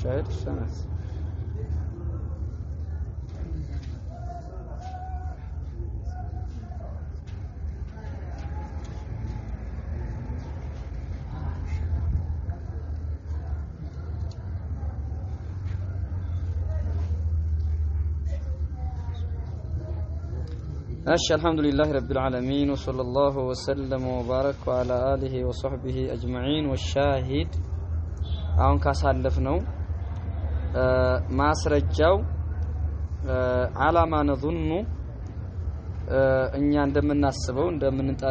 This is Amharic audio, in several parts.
الشاهد السند الحمد لله رب العالمين وصلى الله وسلم وبارك على آله وصحبه أجمعين والشاهد አሁን ካሳለፍነው ማስረጃው ዓላማ ነظن እኛ እንደምናስበው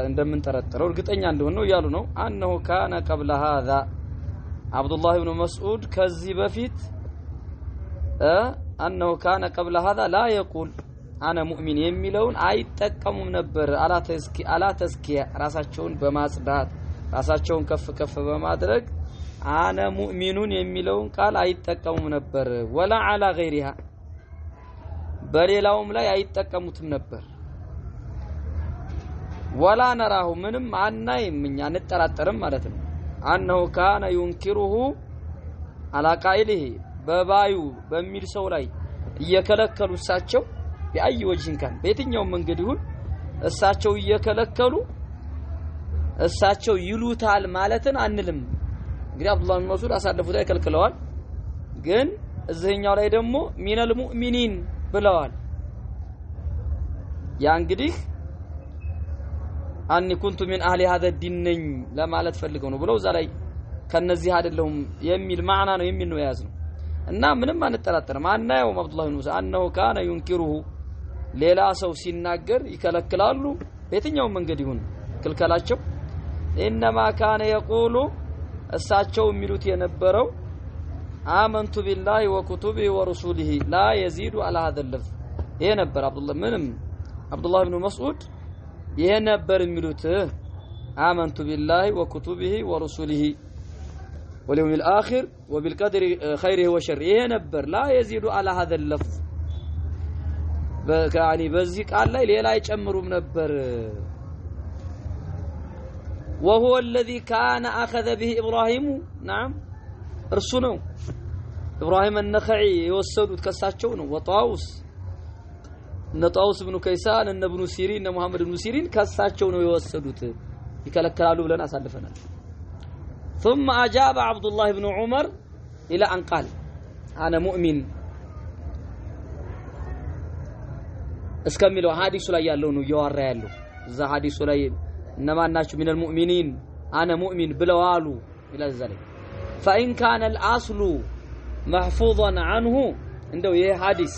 እንደምንጠረጥረው እርግጠኛ እንደሆነው ያሉ ነው አንሁ ካነ قبل هذا عبد الله بن مسعود ከዚህ በፊት انه كان قبل هذا لا يقول انا مؤمن የሚለውን አይጠቀሙም ነበር አላ ተስኪያ ራሳቸውን በማጽዳት ራሳቸውን ከፍ በማድረግ አነ ሙእሚኑን የሚለውን ቃል አይጠቀሙም ነበር ወላ አላ غيرها በሌላውም ላይ አይጠቀሙትም ነበር ወላ ነራሁ ምንም አናይም እኛ እንጠራጠርም ማለት ነው አንሁ ካነ ينكره على قائله በባዩ በሚል ሰው ላይ እየከለከሉ እሳቸው በአይ ወጅን ካን በየትኛው መንገድ ይሁን እሳቸው እየከለከሉ እሳቸው ይሉታል ማለትን አንልም እንግዲህ አብዱላህ ኢብኑ መስዑድ አሳልፉት አይከልክለዋል ግን እዚህኛው ላይ ደግሞ ሚነል ሙእሚኒን ብለዋል ያ እንግዲህ አኒ ኩንቱ ሚን አህሊ هذا الدين ለማለት ፈልገው ነው ብለው እዛ ላይ ከነዚህ አይደለም የሚል ማዕና ነው የሚል ነው ያዝነው እና ምንም አንጠራጠርም አናየው አብዱላህ ኢብኑ መስዑድ አንሁ ካነ ينكره ሌላ ሰው ሲናገር ይከለክላሉ በየትኛው መንገድ ይሁን ክልከላቸው انما كان يقول እሳቸው የሚሉት የነበረው አመንቱ ቢላሂ ወኩቱቢሂ ወሩሱሊሂ ላ يزيد على هذا اللفظ ይሄ ነበር አብዱላህ ኢብኑ መስዑድ ይሄ ነበር የሚሉት አመንቱ ቢላሂ ወኩቱቢሂ ወሩሱሊሂ واليوم الآخر وبالقدر خيره وشره ይሄ ነበር لا يزيد على هذا اللفظ يعني በዚህ ቃል ላይ ሌላ አይጨምሩም ነበር وهو الذي كان أخذ به إبراهيم نعم رسوله إبراهيم النخعي يوسدوا كساتشو ነው وطاوس نطاوس بن كيسان ان ابن سيرين محمد بن سيرين كساتشو ነው የወሰዱት ይከለከላሉ ብለን አሳልፈናል ثم أجاب عبد الله بن عمر إلى أن قال أنا مؤمن እስከሚለው ሐዲሱ ላይ ያለው ነው እያወራ ያለው እዛ ሐዲሱ ላይ እነማን ናቸው ሚነል ሙእሚኒን አነ ሙእሚን ብለዋሉ ይላል ዘለ فإن كان الأصل محفوظا عنه እንደው ይሄ ሐዲስ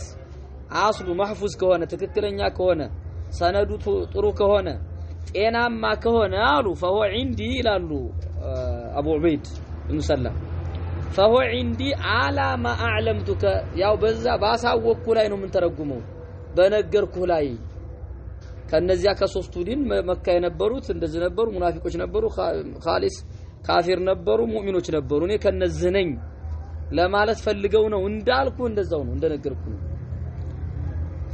አስሉ محفوظ ከሆነ ትክክለኛ ከሆነ ሰነዱ ጥሩ ከሆነ ጤናማ ከሆነ አሉ فهو عندي ይላሉ አቡ ዑበይድ ኢብኑ ሰላም فهو عندي على ما أعلمتك ያው በዛ ባሳወቅኩ ላይ ነው ምን ተረጉመው በነገርኩ ላይ ከነዚያ ከሶስቱ ዲን መካ የነበሩት እንደዚህ ነበሩ ሙናፊቆች ነበሩ ኻሊስ ካፊር ነበሩ ሙእሚኖች ነበሩ እኔ ከነዚህ ነኝ ለማለት ፈልገው ነው እንዳልኩ እንደዛው ነው እንደነገርኩ ነው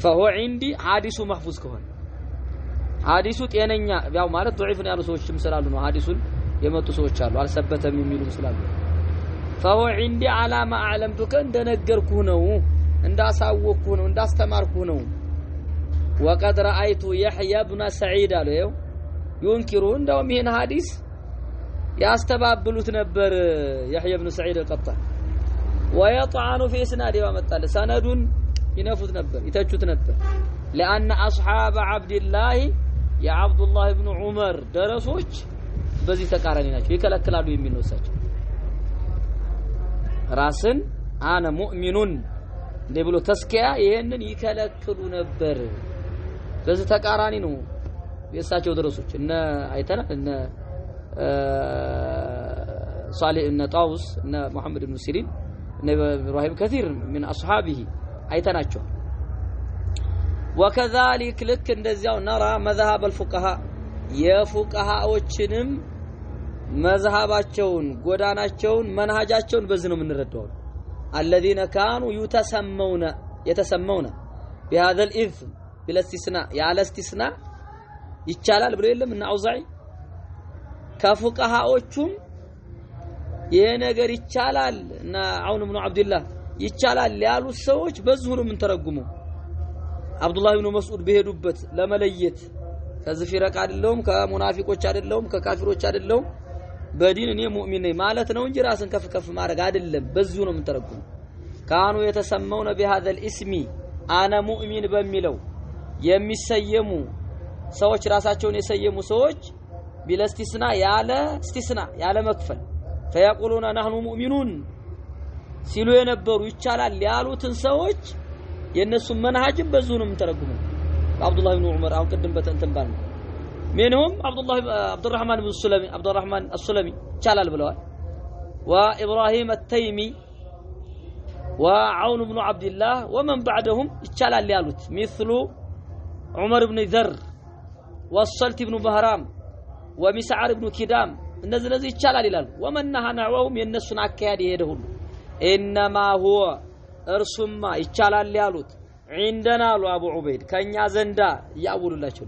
فهو عندي حديث محفوظ ከሆነ ሐዲሱ ጤነኛ ያው ማለት ضعيف ነው ያሉ ሰዎችም ስላሉ ነው ሐዲሱን የመጡ ሰዎች አሉ አልሰበተም የሚሉም ስላሉ فهو عندي على ما علمتك እንደነገርኩ ነው እንዳሳወቅኩ ነው እንዳስተማርኩ ነው وقد رأيت يحيى بن سعيد አለው ينكروا እንደውም ይሄን ሐዲስ ያስተባብሉት ነበር يحيى بن سعيد القطان ويطعن في اسناده ومطال سندون ينفذ ነበር ይተቹት ነበር لأن أصحاب عبد الله يا عبد الله بن عمر درسوች በዚህ ተቃራኒ ናቸው ይከለክላሉ የሚል ነው እሳቸው ራስን አነ ሙእሚኑን ለብሎ ተስኪያ ይሄንን ይከለክሉ ነበር በዚህ ተቃራኒ ነው የእሳቸው ድረሶች እነ አይተና እነ ሷሊህ እነ ጣውስ እነ መሐመድ ኢብኑ ሲሪን እነ ኢብራሂም كثير من اصحابه አይተናቸው وكذلك لك እንደዚያው نرى مذهب الفقهاء የፉቃሃዎችንም መዝሃባቸውን ጎዳናቸውን መንሃጃቸውን በዚህ ነው የምንረዳው الذين كانوا يتسمون بهذا الاثم بالاستثناء ያለ استثناء ይቻላል ብሎ የለም እና አውዛዒ ከፉቃሃዎቹም ይሄ ነገር ይቻላል እና አውን ኢብኑ አብዱላህ ይቻላል ያሉት ሰዎች በዚሁ ነው ምን ተረጉመው አብዱላህ ኢብኑ መስዑድ በሄዱበት ለመለየት ከዚህ ፊረቅ አይደለም ከሙናፊቆች አይደለም ከካፊሮች አይደለም በዲን እኔ ሙእሚን ነኝ ማለት ነው እንጂ ራስን ከፍ ከፍ ማድረግ አይደለም በዚሁ ነው ምን ተረጉመው ካኑ የተሰመውነ بهذا الاسم انا مؤمن በሚለው የሚሰየሙ ሰዎች ራሳቸውን የሰየሙ ሰዎች ቢለስቲስና ያለ መክፈል فيقولون نحن مؤمنون ሲሉ የነበሩ ይቻላል ያሉትን ሰዎች የነሱ መንሃጅም በዚሁ ነው የምንተረጉመው አብዱላህ ኢብኑ ዑመር አሁን ቀደም በተንተን ባል منهم عبد الرحمن بن السلمي عبد الرحمن السلمي ይቻላል ብለዋል وابراهيم التيمي وعون بن عبد الله ومن بعدهم ይቻላል ያሉት مثل عمر بن ذر والصلت بن بهرام ومسعر بن كدام እነዚህ ይቻላል ይላሉ ومنها نحوهم የነሱን አካያድ ይሄደ ሁሉ انما هو እርሱማ ይቻላል ያሉት عندنا ابو عبيد ከኛ ዘንዳ ያውሉላችሁ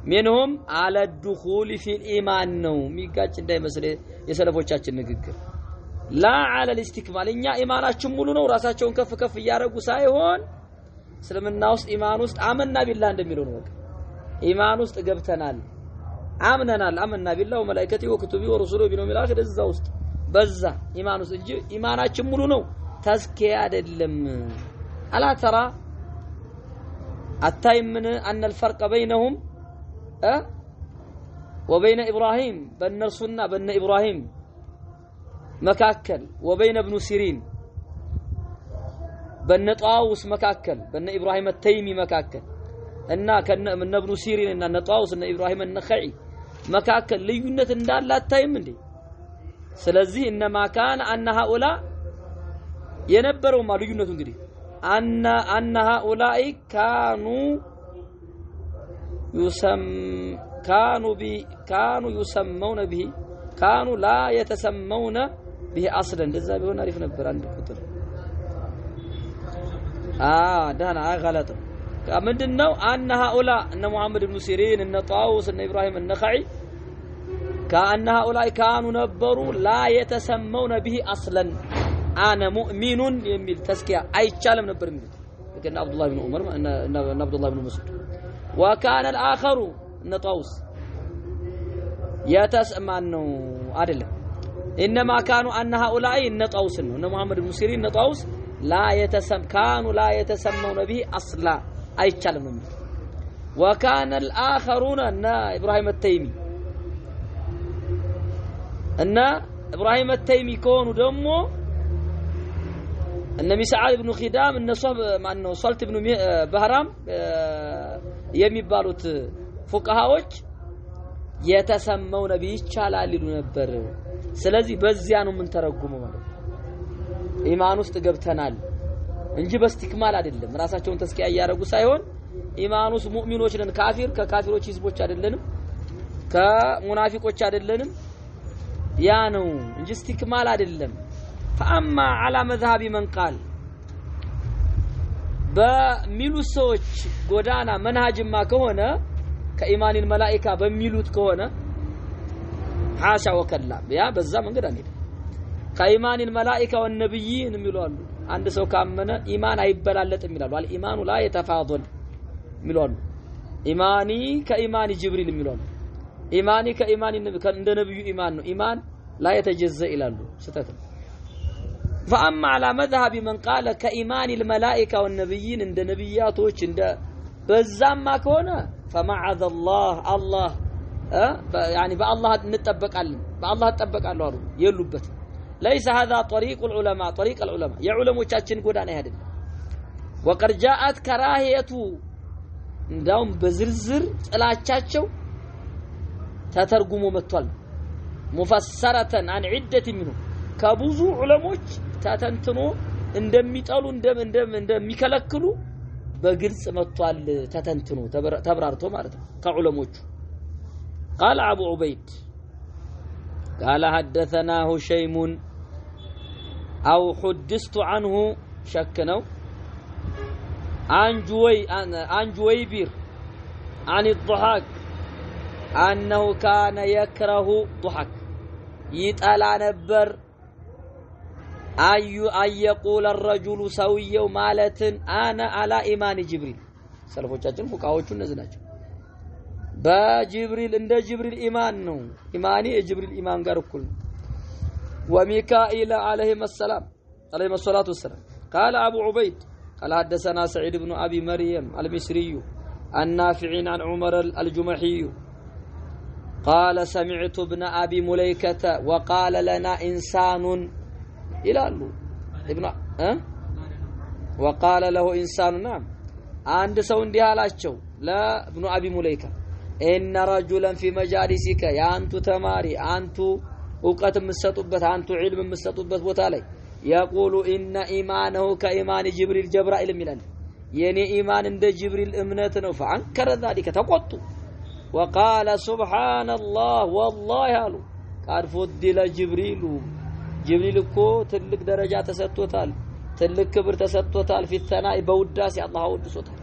منهم على الدخول في الايمان ነው ሚጋጭ እንዳይመስል የሰለፎቻችን ንግግር لا على الاستكمال እኛ ኢማናችን ሙሉ ነው ራሳቸውን ከፍ ከፍ ያረጉ ሳይሆን እስልምና ውስጥ ኢማን ውስጥ አመና ቢላህ እንደሚለው ነው ኢማን ውስጥ ገብተናል አመና ቢላህ ወመላእክቲ ወክቱቢ ወሩሱሉ ቢኖም ኢላኺር እዛ ውስጥ በዛ ኢማን ውስጥ እንጂ ኢማናችን ሙሉ ነው ተስኪያ አይደለም አላ ተራ አታይምን ان الفرق بينهم وبين ابراهيم በእነርሱና በእነ ኢብራሂም መካከል وبين ابن سيرين በእነ ጣውስ መካከል በእነ ኢብራሂም التيمي መካከል እና ከነ ابن سيرين እና እነ ጣውስ እና ኢብራሂም النخعي መካከል ልዩነት እንዳለ አታይም እንዴ ስለዚህ እነማ ካን ان هؤلاء የነበረው ልዩነቱ እንግዲህ ان هؤلاء كانوا يسمون به كانوا لا يتسمون به اصلا እንደዛ ቢሆን አሪፍ ነበር አንድ ቁጥር دهنا غلط ምንድነው ان هؤلاء ان محمد بن سيرين ان طاووس ان ابراهيم النخعي كان هؤلاء كانوا ነበሩ لا يتسمون به اصلا انا مؤمن የሚል ተስኪያ አይቻልም ነበር የሚሉት ግን አብዱላህ ኢብኑ ዑመር እና አብዱላህ ኢብኑ መስዑድ وكان الاخر ان طاووس يتسمعوا አይደለም انما كانوا ان هؤلاء ان طاووس ነው ان محمد بن سيرين ان طاووس كانوا لا يتسمون به اصلا አይቻልም ነው وكان الاخرون ان ابراهيم التيمي ان ابراهيم التيمي كونوا ደግሞ ان مسعر بن خدام ان صهب ማነው صلت بن بهرام የሚባሉት ፉቃሃዎች የተሰመው ነብይ ይቻላል ይሉ ነበር ስለዚህ በዚያ ነው ምን ተረጉመው ማለት ኢማን ውስጥ ገብተናል እንጂ በስቲክማል አይደለም ራሳቸውን ተስኪያ ያያረጉ ሳይሆን ኢማን ውስጥ ሙእሚኖች ነን ከካፊሮች ህዝቦች አይደለንም ከሙናፊቆች አይደለንም ያ ነው እንጂ ስቲክማል አይደለም فاما على مذهب من قال በሚሉ ሰዎች ጎዳና መንሃጅማ ከሆነ ከኢማን الملائكه በሚሉት ከሆነ ሐሻ ወከላ ያ በዛ መንገድ አንሄድ ከኢማን الملائكه والنبيين የሚሉአሉ አንድ ሰው ካመነ ኢማን አይበላለጥም ይላሉ አልኢማኑ ላ የተፋضل የሚሉአሉ ኢማኒ ከኢማን ጅብሪል የሚሉአሉ ኢማኒ ከኢማን እንደ ነብዩ ኢማን ነው ኢማን ላ የተጀዘ ይላሉ ስተት فاما على مذهب من قال كايمان الملائكه والنبيين عند نبياتوች እንደ በዛማ ከሆነ فمعذ الله يعني بالله እንጠበቃለን بالله ተጠበቃለሁ አሉ የሉበት ليس هذا طريق العلماء طريق العلماء يا علماءዎቻችን ጎዳና አይደለም وقد جاءت كراهيه እንዳውም በዝርዝር ጥላቻቸው ተተርጉሞ መጥቷል مفسره عن عده منهم ከብዙ ዑለሞች ተተንትኖ እንደሚጠሉ እንደሚከለክሉ በግልጽ መጥቷል ተተንትኖ ተብራርቶ ማለት ነው ከዑለሞቹ قال ابو عبيد قال حدثنا هشيم او حدثت عنه شكنوا عن جويبير عن الضحاك انه كان يكره ضحك يطلع نبر አየቁል الرجل ሰውየው ማለትን አና አላ ኢማን ጅብሪል ሰለፎቻችን ፉቃዎቹ እነዚህ ናቸው በጅብሪል እንደ ጅብሪል ኢማን ነው ኢማኒ የጅብሪል ኢማን ጋር እኩል وميكائيل عليه الصلاة والسلام قال أبو عبيد قال حدثنا سعيد بن أبي مريم المصري النافع عن عمر الجمحي قال سمعت ابن أبي مليكة وقال لنا إنسان إلى ابن وقال له إنسان نعم عند سون ديالاتشو لا ابن أبي مليكة إن رجلا في مجالسك يا أنتو تماري أنتو وقت مسطوبت أنتو علم مسطوبت بوتالي يقول إن إيمانه كإيمان جبرائيل ميلان يعني إيمان عند جبريل امنتنا فأنكر ذلك تقطوا وقال سبحان الله والله قالوا قال فضل جبريل እኮ ትልቅ ደረጃ ተሰጥቶታል ትልቅ ክብር ተሰጥቶታል في الثناء በውዳሴ አላህ ወድሶታል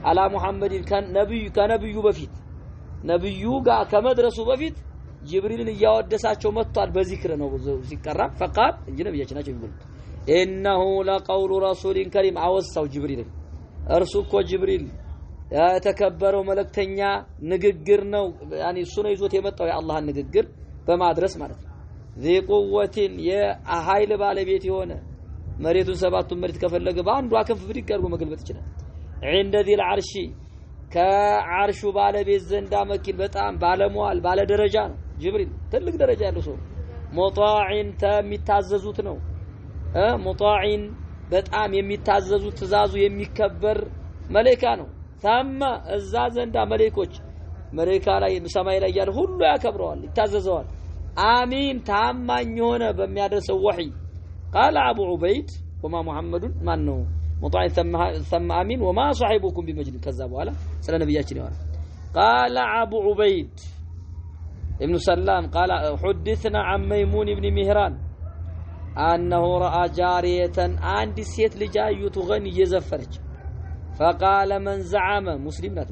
አላ ሙሐመድን ከነብዩ በፊት ነብዩ ጋር ከመድረሱ በፊት ጅብሪልን ያወደሳቸው መጥቷል በዚክር ነው ሲቀራ فقال እንጂ ነብያችን ናቸው የሚሉት انه لقول رسول كريم አወሳው ጅብሪልን እርሱ እኮ ጅብሪል የተከበረው መልእክተኛ ንግግር ነው ያኒ እሱ ነው ይዞት የመጣው የአላህን ንግግር በማድረስ ማለት ነው ذي قوة የኃይል ባለቤት የሆነ መሬቱን ሰባቱን መሬት ከፈለገ በአንዱ አከፍ ብድግ አድርጎ መገልበጥ ይችላል عند ذي العرش ከዓርሹ ባለቤት ዘንዳ መኪን በጣም ባለሟል ባለ ደረጃ ነው ጅብሪል ትልቅ ደረጃ ያለው ሰው ሙጣዒን የሚታዘዙት ነው ሙጣዒን በጣም የሚታዘዙት ትእዛዙ የሚከበር መላእክት ነው ታማ እዛ ዘንዳ መላእክት ላይ ሰማይ ላይ ያለ ሁሉ ያከብረዋል ይታዘዘዋል آمين تامن يونه بميادرسው وحي قال ابو عبيد وما محمد من ነው مطاع ثم امين وما صاحبكم بمجنون كذا በኋላ ስለ ነብያችን ይወራ قال ابو عبيد ابن سلام قال حدثنا عن ميمون ابن مهران انه راى جاريه عند ሴት ልጅ አዩ تغني እየዘፈረች فقال من زعم مسلم ናት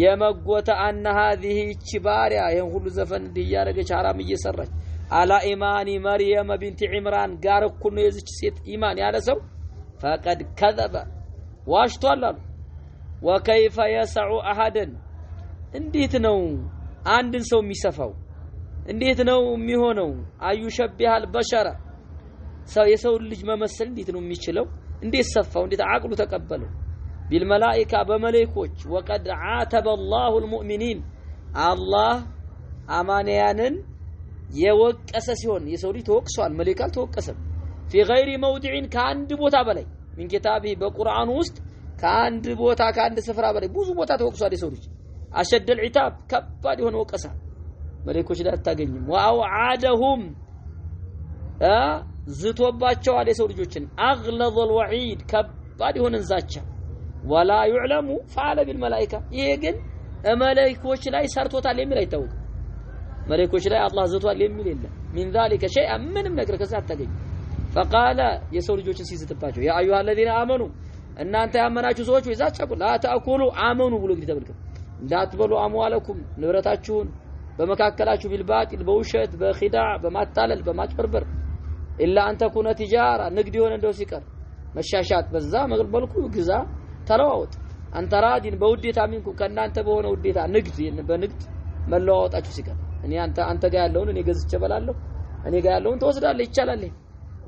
የመጎተ أن هذه الشباريا ይሄን ሁሉ ዘፈን እንዲያረገች حرام እየሰራች على ايمان مريم بنت عمران ጋር እኩል ነው የዚች ሴት ኢማን ያለ ሰው فقد كذب ዋሽቷል وكيف يسع احدا እንዴት ነው አንድን ሰው የሚሰፋው እንዴት ነው የሚሆነው አዩ ሸቢሃል በሸራ ሰው የሰው ልጅ መመሰል እንዴት ነው የሚችለው እንዴት ሰፋው እንዴት አቅሉ ተቀበለው بالملائكه بملائكوች وقد عاتب الله المؤمنين الله አማንያንን የወቀሰ ሲሆን የሰው ልጅ ተወቅሷል መላእክት አልተወቀሰም في غير موضع ከአንድ ቦታ በላይ من كتابه በቁርአን ውስጥ ከአንድ ቦታ ከአንድ ስፍራ በላይ ብዙ ቦታ ተወቅሷል የሰው ልጅ አሸደ العتاب ከባድ የሆነ ወቀሳ መላእክቶች ላይ አታገኝም واوعدهم ዝቶባቸዋል የሰው ልጆችን اغلظ الوعيد ከባድ የሆነ ዛቻ ولا يعلم فعل بالملائكه ይሄ ግን መላእክቶች ላይ ሰርቶታል የሚል አይታወቅ መላእክቶች ላይ አላህ ዝቷል የሚል የለም من ذلك شيء ምንም ነገር ከዛ አታገኝ فقال የሰው ልጆችን ሲዝትባቸው يا ايها الذين امنوا እናንተ ያመናችሁ ሰዎች ወይዛቻኩ لا تاكلوا امنوا ብሎ እንግዲህ ተበልከ እንዳትበሉ አምዋለኩም ንብረታችሁን በመካከላችሁ بالباطل በውሸት በኺዳዕ በማታለል በማጭበርበር الا ان تكون تجاره ንግድ ይሆን እንደው ሲቀር መሻሻት በዛ መልኩ ግዛ ተለዋውጥ አንተ ራዲን በውዴታ ሚንኩ ከናንተ በሆነ ውዴታ ንግድ በንግድ መለዋወጣችሁ ሲቀር እኔ አንተ ጋር ያለውን እኔ ገዝቼ በላለሁ እኔ ጋር ያለውን ተወስዳለህ ይቻላል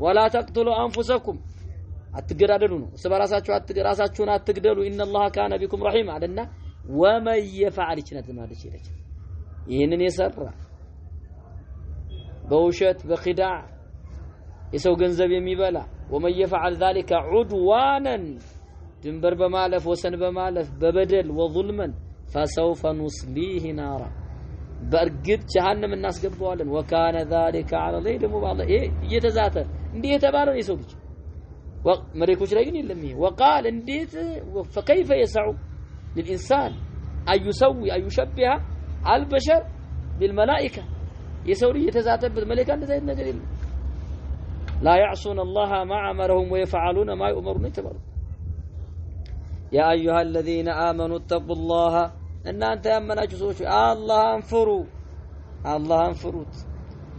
ولا تقتلوا انفسكم አትገዳደሉ ነው ራሳችሁን አትግደሉ ان الله كان بكم رحيم አለና ومن يفعل ችነት ማለት ይችላል ይሄንን የሰራ በውሸት በኺዳዕ የሰው ገንዘብ የሚበላ ومن يفعل ذلك عدوانا ድንበር በማለፍ ወሰን በማለፍ በበደል ወظلما فسوف نصليه نارا በእርግጥ ጀሃነም እናስገባዋለን وكان ذلك على الله ደግሞ ባላህ እየተዛተ እንዴ የተባለው የሰው ልጅ መሬኮች ላይ ግን የለም ይሄ وقال እንዴት فكيف يسع للانسان ايسوي ايشبه البشر بالملائكه የሰው ልጅ የተዛተበት መላእክት እንደዛ አይነት ነገር የለም لا يعصون الله ما امرهم ويفعلون ما يؤمرون تبارك يا ايها الذين امنوا اتقوا الله ان انت يامناችሁ ሰዎች አላህን ፍሩት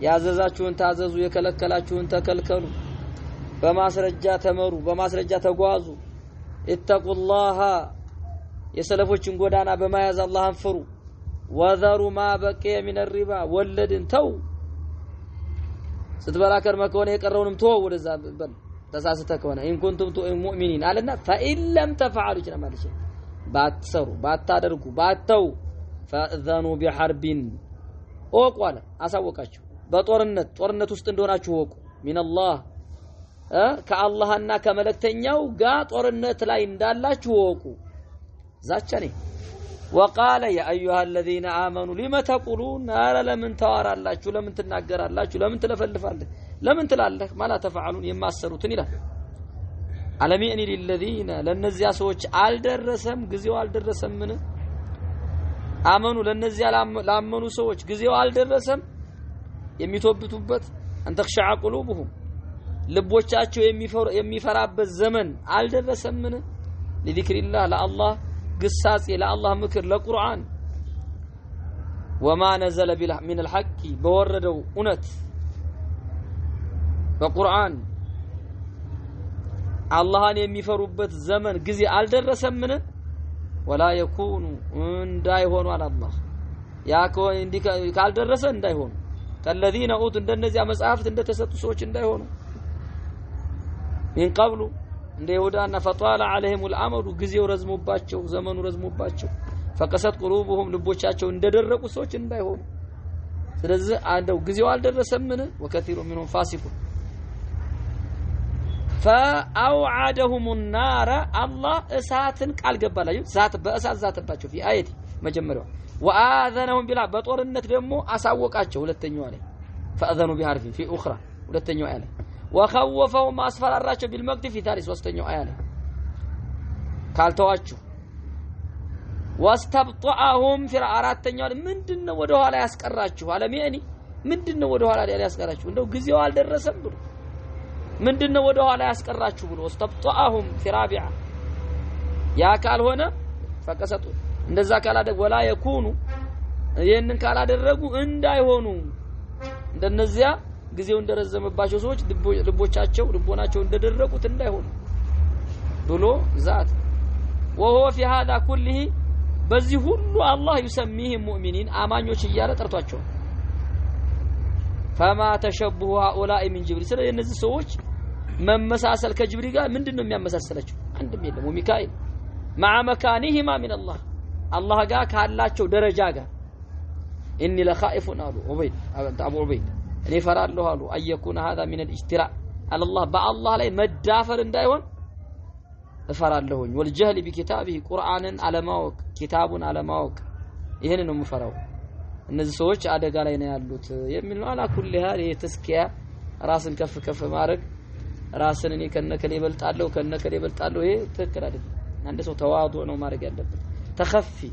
ያዘዛችሁን ታዘዙ የከለከላችሁን ተከልከሉ በማስረጃ ተመሩ በማስረጃ ተጓዙ ኢተቁላህ የሰለፎችን ጎዳና በመያዝ አላህን ፍሩ ወዘሩ ማ በቂየ ሚን الربا ወለድን ተው ስትበላ ከርመ ከሆነ የቀረውንም ተው ወደዛ በል ተሳስተህ ከሆነ ኢን ኩንቱም ሙእሚኒን አለና ፈኢን ለም ተፈዓሉ ጀማልሽ ባትሰሩ ባታደርጉ ባተው ፈአذኑ ቢሐርቢን ወቋለ አሳወቃችሁ በጦርነት ውስጥ እንደሆናችሁ ወቁ ሚነላህ ከአላህና ከመለክተኛው ጋር ጦርነት ላይ እንዳላችሁ ወቁ ዛቻኔ وقال يا ايها الذين امنوا لما تقولون لمن توارالاችሁ ለምን ትናገራላችሁ ለምን ትለፈልፋለህ ለምን ትላለህ ማላ ተፈዓሉን የማሰሩትን ይላል አለሚኒ للذين ለነዚያ ሰዎች አልደረሰም ጊዜው አልደረሰምን አመኑ ለነዚያ ላመኑ ሰዎች ጊዜው አልደረሰም የሚተብቱበት አንተخشع قلوبهم ልቦቻቸው የሚፈራበት ዘመን አልደረሰምን لذكر الله لله قصاص الى الله مكر للقران وما نزل من الحق بوردوا انت በቁርአን አላህን የሚፈሩበት ዘመን ጊዜ አልደረሰምን ولا يكون እንዳይሆኑ አላህ ያ ከሆነ እንዲ ካልደረሰ እንዳይሆኑ ከለዚነ ኡት እንደነዚያ መጽሐፍት እንደተሰጡ ሰዎች እንዳይሆኑ من قبل እንደ ይሁዳና ፈጧላ عليهم الامد ጊዜው ረዝሞባቸው ዘመኑ ረዝሞባቸው فقست قلوبهم ልቦቻቸው እንደደረቁ ሰዎች እንዳይሆኑ ስለዚህ አንደው ጊዜው አልደረሰምን وكثير منهم فاسقون فاوعدهم النار الله اساتن قال ገባላችሁ ዛት በእሳት ዛተባቸው في ايتي መጀመሪያው واذنهم بلا በጦርነት ደግሞ አሳወቃቸው ሁለተኛው ላይ فاذنوا بحرف في اخرى ሁለተኛው ላይ وخوفهم اسفراراቸው بالمقت في ثالث ሶስተኛው አያ ላይ ካልተዋችሁ واستبطئهم في አራተኛው ምንድነው ወደ ኋላ ያስቀራችሁ አለሚኒ ምንድነው ወደ ኋላ ያስቀራችሁ እንደው ጊዜው አልደረሰም ብሎ ምንድነው ወደ ኋላ ያስቀራችሁ ብሎ واستبطئهم في رابعه ያ ካልሆነ ፈቀሰጡ እንደዛ ካላደረጉ ولا يكونوا ይሄንን ካላደረጉ እንዳይሆኑ እንደነዚያ ጊዜው እንደረዘመባቸው ሰዎች ልቦናቸው እንደደረቁት እንዳይሆኑ ብሎ ዛት وهو في هذا كله በዚህ ሁሉ አላህ يسميهم مؤمنين አማኞች እያለ ጠርቷቸው فما تشبه هؤلاء من جبريل ስለዚህ እነዚህ ሰዎች መመሳሰል ከጅብሪል ጋር ምንድነው የሚያመሳሰላቸው አንድም የለም ወሚካኤል مع مكانهما من الله الله ጋር ካላቸው ደረጃ ጋር اني لخائف አሉ ዑበይድ አቡ ዑበይድ እኔ ፈራለሁ አሉ አየኩን هذا من الاجتراء على الله بالله ላይ መዳፈር እንዳይሆን እፈራለሁኝ ወልጀህል በኪታቢሂ ቁርአንን አለማወቅ ኪታቡን አለማወቅ ይሄን ነው የምፈራው እነዚህ ሰዎች አደጋ ላይ ነው ያሉት የሚል ነው አላኩል ያህል የተስኪያ ራስን ከፍ ማድረግ ራስን እኔ ከነከለ ይበልጣለሁ ይሄ ትክክል አይደለም አንድ ሰው ተዋዱ ነው ማድረግ ያለበት ተخفي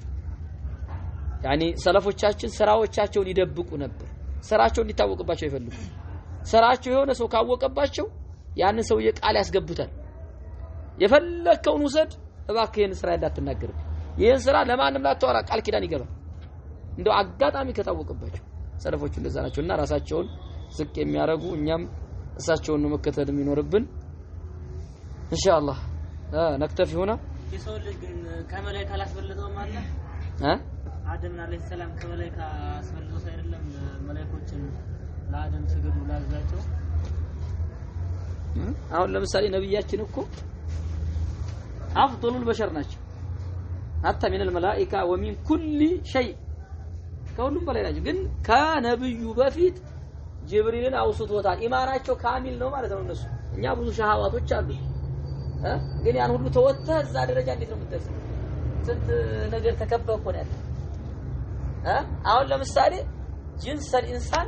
يعني ሰለፎቻችን ስራዎቻቸውን ይደብቁ ነበር ስራቸው እንዲታወቅባቸው ይፈልጉ ስራቸው የሆነ ሰው ካወቀባቸው ያንን ሰው የቃል ያስገቡታል የፈለከውን ውሰድ እባክህን ስራ እንዳትናገር ይሄን ስራ ለማንም ላትወራ ቃል ኪዳን ይገባል እንደው አጋጣሚ ከታወቀባቸው ሰለፎቹ እንደዛ ናቸውና ራሳቸውን ዝቅ የሚያረጉ እኛም እሳቸውን መከተል የሚኖርብን ኢንሻአላህ ነክተፊ ሆነ የሰው ልጅ ግን ከመላእክት አላስበለጠው ማለት አደም አለይሂ ሰላም ከመላእክት አስበለጠው አይደለም መላእክቶችን ለአደም ስገዱ ላዛቸው አሁን ለምሳሌ ነብያችን እኮ أفضل البشر ናቸው حتى من الملائكة ومن كل شيء ከሁሉም በላይ ናቸው ግን ከነብዩ በፊት ጅብሪልን አውስቶታል ኢማናቸው ካሚል ነው ማለት ነው እነሱ እኛ ብዙ ሸሃዋቶች አሉ ግን ያን ሁሉ ተወጥተህ እዛ ደረጃ እንዴት ነው የምትደርሰው ስንት ነገር ተከበኮ ነው ያለው አሁን ለምሳሌ ጅንስ الانسان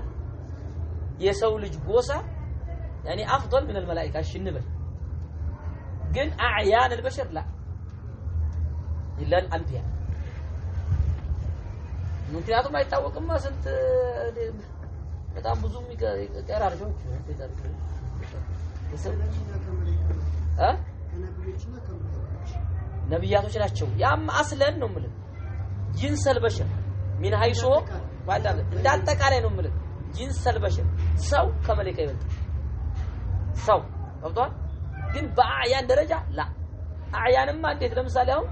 የሰው ልጅ ጎሳ يعني افضل من الملائكه ሽንበል ግን اعيان البشر لا الا الانبياء ምክንያቱም አይታወቅማ ስንት በጣም ብዙ ይቀራርጆች ነብያቶች ናቸው ያም አስለን ነው ማለት ጂንሰል በሸር ምን ሃይሶ ባዳ እንዳጠቃላይ ነው ማለት ጂንሰል በሸር ሰው ከመለካ ይበልጣል ሰው ገብቷል ግን በአዕያን ደረጃ ላ አዕያንማ እንዴት ለምሳሌ አሁን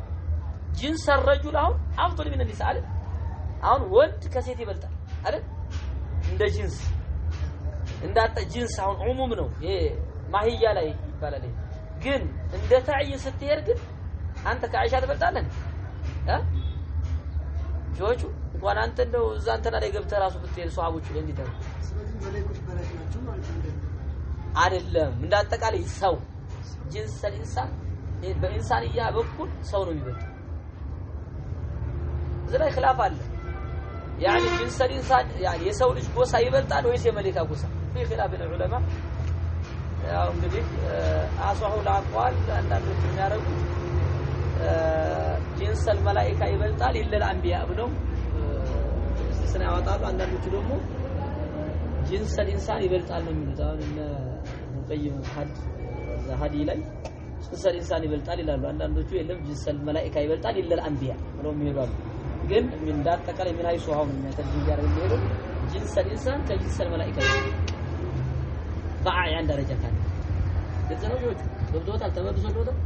ጂንስ الرجل አሁን አፍضل من النساء አይደል አሁን ወንድ ከሴት ይበልጣል አይደል እንደ ጂንስ እንዳጣ ጂንስ አሁን ዑሙም ነው ይሄ ማህያ ላይ ይባላል ግን እንደ ተዕይን ስትሄድ ግን አንተ ከአይሻ ትበልጣለህ ጆቹ እንኳን አንተ እንደው እዛ አንተና ላይ ገብተህ ራሱ ብትሄድ ሷሃቦቹ እንዴት ነው ስለዚህ መላእክቶች በላይ ናቸው ማለት ነው አይደለም እንዳጠቃላይ ሰው ጂንስ ኢንሳን በኢንሳንያ በኩል ሰው ነው የሚበልጥ زي خلاف አለ يعني جنس الانسان يعني የሰው ልጅ ጎሳ ይበልጣል ወይስ የመላእክት ጎሳ في خلاف العلماء ያው እንግዲህ አሷሁ ለአቋል አንዳንዶች የሚያረጉት جنس الملائكه ይበልጣል ኢለል አንቢያ ብለው ስነ ያወጣሉ አንዳንዶቹ ደግሞ جنس الانسان ይበልጣል ነው የሚሉት አሁን እነ ሙቀይም ሀዲ ላይ جنس الانسان ይበልጣል ይላሉ አንዳንዶቹ የለም جنس الملائكه ይበልጣል ኢለል አንቢያ ብለው የሚሄዳሉ ግን ምን ዳተቀለ ምን አይሱ አሁን የሚያተርጅ ያረጋሉ جنس الانسان كجنس الملائكه በአዕያን ደረጃ ካለ ለዘነጆቹ ገብቶታል ተመልሶ ገብቶታል